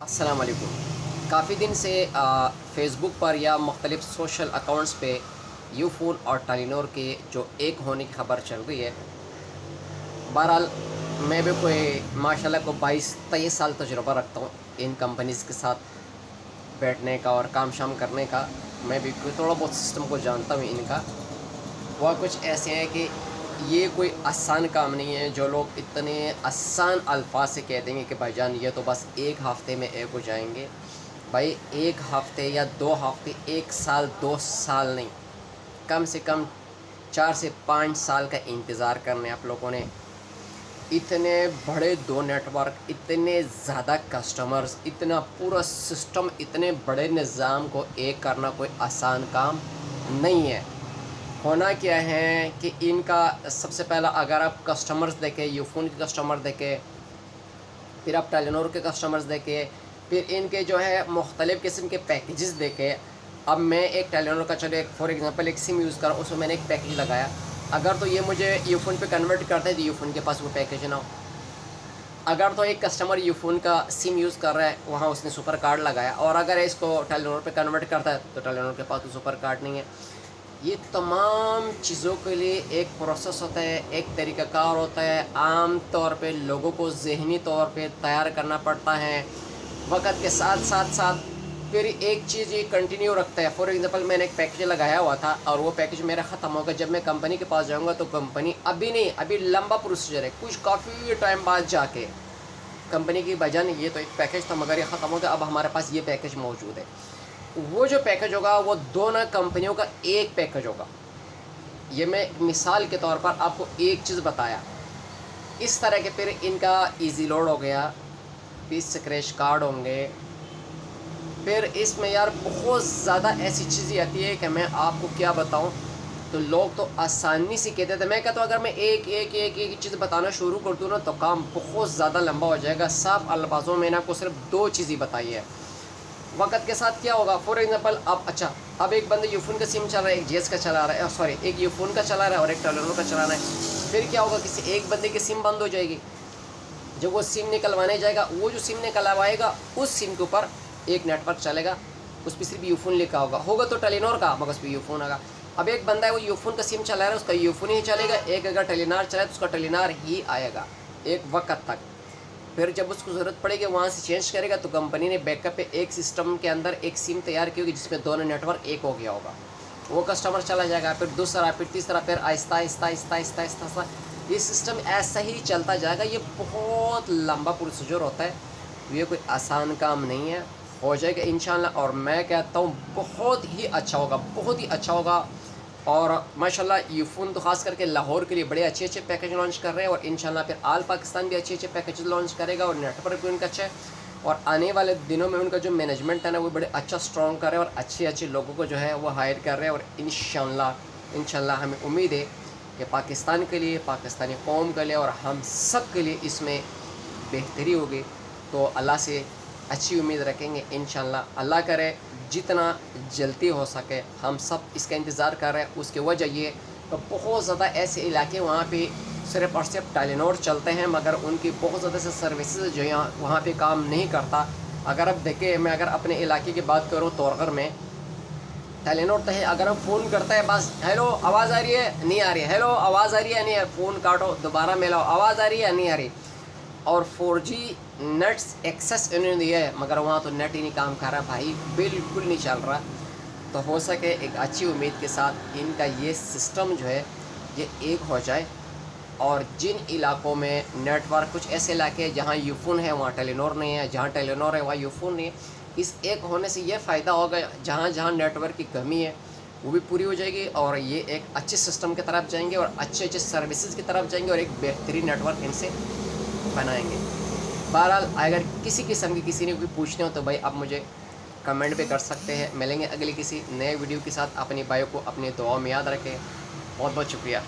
अस्सलाम वालेकुम। काफ़ी दिन से फ़ेसबुक पर या मुख्तलिफ़ सोशल अकाउंट्स पे यूफ़ोन और टेलीनॉर के जो एक होने की ख़बर चल रही है। बहरहाल मैं भी कोई माशाल्लाह को 22-23 साल तजुर्बा रखता हूँ इन कंपनीज़ के साथ बैठने का और काम शाम करने का। मैं भी कोई थोड़ा बहुत सिस्टम को जानता हूँ इनका। वह कुछ ऐसे हैं कि ये कोई आसान काम नहीं है जो लोग इतने आसान अल्फाज से कह देंगे कि भाईजान ये तो बस एक हफ़्ते में एक हो जाएंगे। भाई एक हफ़्ते या 2 हफ़्ते, 1 साल 2 साल नहीं, कम से कम 4 से 5 साल का इंतज़ार करने आप लोगों ने। इतने बड़े 2 नेटवर्क, इतने ज़्यादा कस्टमर्स, इतना पूरा सिस्टम, इतने बड़े निज़ाम को एक करना कोई आसान काम नहीं है। होना क्या है कि इनका सबसे पहला अगर आप कस्टमर्स देखें, यूफ़ोन के कस्टमर देखें, फिर आप टेलीनॉर के कस्टमर्स देखें, फिर इनके जो है मुख्तलिफ़ किस्म के पैकेजेस देखें। अब मैं एक टेलीनॉर का चलो एक फॉर एग्ज़ाम्पल एक सिम यूज़ कर रहा हूँ, उसमें मैंने एक पैकेज लगाया। अगर तो ये मुझे यूफ़ोन पे कन्वर्ट करता है तो यूफ़ोन के पास वो पैकेज ना हो। अगर तो एक कस्टमर यूफ़ोन का सिम यूज़ कर रहा है, वहाँ उसने सुपर कार्ड लगाया, और अगर इसको टेलीनॉर पे कन्वर्ट करता है तो टेलीनॉर के पास तो सुपर कार्ड नहीं है। ये तमाम चीज़ों के लिए एक प्रोसेस होता है, एक तरीक़ाकार होता है। आम तौर पे लोगों को ज़हनी तौर पे तैयार करना पड़ता है। वक़्त के साथ साथ साथ फिर एक चीज़ ये कंटिन्यू रखता है। फॉर एग्ज़ाम्पल मैंने एक पैकेज लगाया हुआ था और वो पैकेज मेरा ख़त्म होगा। जब मैं कंपनी के पास जाऊँगा तो कंपनी अभी नहीं, अभी लंबा प्रोसीजर है, कुछ काफ़ी टाइम बाद जाके कंपनी की भाईजान ये तो एक पैकेज था मगर ये ख़त्म हो गया, अब हमारे पास ये पैकेज मौजूद है। वो जो पैकेज होगा वो दोनों कंपनियों का एक पैकेज होगा। ये मैं मिसाल के तौर पर आपको एक चीज़ बताया। इस तरह के फिर इनका ईज़ी लोड हो गया, फिर स्क्रैच कार्ड होंगे, फिर इसमें यार बहुत ज़्यादा ऐसी चीज़ें आती है कि मैं आपको क्या बताऊं। तो लोग तो आसानी से कहते थे, मैं कहता हूँ अगर मैं एक चीज़ बताना शुरू कर दूँ ना तो काम बहुत ज़्यादा लंबा हो जाएगा। साफ अल्फाजों में मैंने आपको सिर्फ 2 चीज़ें बताई है। वक़्त के साथ क्या होगा, फॉर एग्ज़ाम्पल अब एक बंदा यूफ़ोन का सिम चला रहा है, एक जेएस का चला रहा है, सॉरी एक यूफ़ोन का चला रहा है और एक टेलीनॉर का चला रहा है। फिर क्या होगा, किसी एक बंदे की सिम बंद हो जाएगी। जब वो सिम निकलवाने जाएगा, वो जो सिम निकलवाएगा उस सिम के ऊपर एक नेटवर्क चलेगा, उस पर सिर्फ यूफ़ोन लिखा होगा तो टेलीनॉर का, मगर उस पर यूफ़ोन आएगा। अब एक बंदा है वो यूफ़ोन का सिम चला रहा है, उसका यूफ़ोन ही चलेगा। एक अगर टेलीनॉर चलाए तो उसका टेलीनॉर ही आएगा एक वक्त तक। फिर जब उसको ज़रूरत पड़ेगी वहाँ से चेंज करेगा तो कंपनी ने बैकअप पे एक सिस्टम के अंदर एक सिम तैयार की होगी जिसमें दोनों नेटवर्क एक हो गया होगा। वो कस्टमर चला जाएगा, फिर दूसरा, फिर तीसरा, फिर आहिस्ता आहिस्ता आहिस्ता आहिस्ता आहिस्ता आहिस्ता ये सिस्टम ऐसा ही चलता जाएगा। ये बहुत लंबा प्रोसीजर होता है, ये कोई आसान काम नहीं है। हो जाएगा इंशाल्लाह, और मैं कहता हूँ बहुत ही अच्छा होगा, बहुत ही अच्छा होगा। और माशाल्लाह यूफ़ोन तो ख़ास करके लाहौर के लिए बड़े अच्छे अच्छे पैकेज लॉन्च कर रहे हैं, और इंशाल्लाह फिर आल पाकिस्तान भी अच्छे अच्छे पैकेज लॉन्च करेगा, और नेटवर्क भी उनका अच्छा है। और आने वाले दिनों में उनका जो मैनेजमेंट है ना वो बड़े अच्छा स्ट्रॉन्ग कर रहे हैं और अच्छे अच्छे लोगों को जो है वो हायर कर रहे हैं। और इंशाल्लाह हमें उम्मीद है कि पाकिस्तान के लिए, पाकिस्तानी कौम के लिए और हम सब के लिए इसमें बेहतरी होगी। तो अल्लाह से अच्छी उम्मीद रखेंगे इंशाल्लाह। अल्लाह करे जितना जल्दी हो सके, हम सब इसका इंतज़ार कर रहे हैं। उसकी वजह ये तो बहुत ज़्यादा ऐसे इलाके वहाँ पे सिर्फ़ और सिर्फ टेलीनॉर चलते हैं, मगर उनकी बहुत ज़्यादा से सर्विसेज जो यहाँ वहाँ पे काम नहीं करता। अगर आप देखें, मैं अगर अपने इलाके की बात करूँ तोरगर में टेलीनॉर तो है, अगर हम फ़ोन करते हैं बस हेलो आवाज़ आ रही है नहीं आ रही है, हेलो आवाज़ आ रही है नहीं है, फ़ोन काटो दोबारा मिलाओ, आवाज़ आ रही है नहीं आ रही। और 4G नेट्स एक्सेस इन्होंने दिया है मगर वहाँ तो नेट ही नहीं काम कर रहा भाई, बिल्कुल नहीं चल रहा। तो हो सके एक अच्छी उम्मीद के साथ इनका ये सिस्टम जो है ये एक हो जाए, और जिन इलाकों में नेटवर्क, कुछ ऐसे इलाके हैं जहाँ यूफ़ोन है वहाँ टेलीनॉर नहीं है, जहाँ टेलीनॉर है वहाँ यूफ़ोन नहीं है। इस एक होने से ये फ़ायदा होगा, जहाँ जहाँ नेटवर्क की कमी है वो भी पूरी हो जाएगी, और ये एक अच्छे सिस्टम की तरफ जाएंगे और अच्छे अच्छे सर्विसेज की तरफ जाएंगे और एक बेहतरीन नेटवर्क इनसे बनाएंगे। बहरहाल अगर किसी किस्म की किसी ने भी पूछने हो तो भाई आप मुझे कमेंट पे कर सकते हैं। मिलेंगे अगली किसी नए वीडियो के साथ। अपनी भाइयों को अपनी दुआओं में याद रखें। बहुत बहुत शुक्रिया।